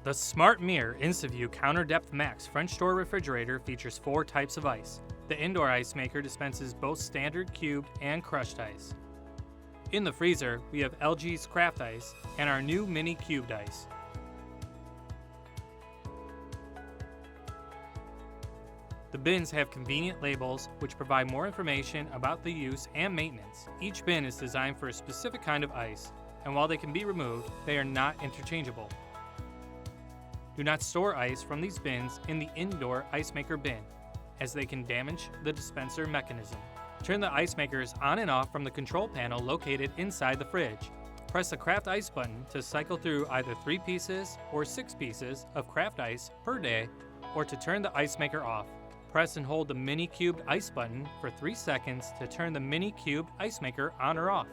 The Smart Mirror InstaView Counter Depth Max French door refrigerator features 4 types of ice. The indoor ice maker dispenses both standard cubed and crushed ice. In the freezer, we have LG's Craft Ice and our new mini cubed ice. The bins have convenient labels which provide more information about the use and maintenance. Each bin is designed for a specific kind of ice, and while they can be removed, they are not interchangeable. Do not store ice from these bins in the indoor ice maker bin, as they can damage the dispenser mechanism. Turn the ice makers on and off from the control panel located inside the fridge. Press the Craft Ice button to cycle through either 3 pieces or 6 pieces of Craft Ice per day, or to turn the ice maker off. Press and hold the mini cubed ice button for 3 seconds to turn the mini cubed ice maker on or off.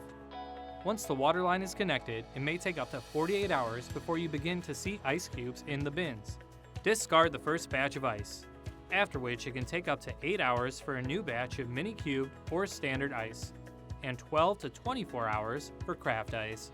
Once the water line is connected, it may take up to 48 hours before you begin to see ice cubes in the bins. Discard the first batch of ice, after which it can take up to 8 hours for a new batch of mini cubed or standard ice, and 12 to 24 hours for Craft Ice.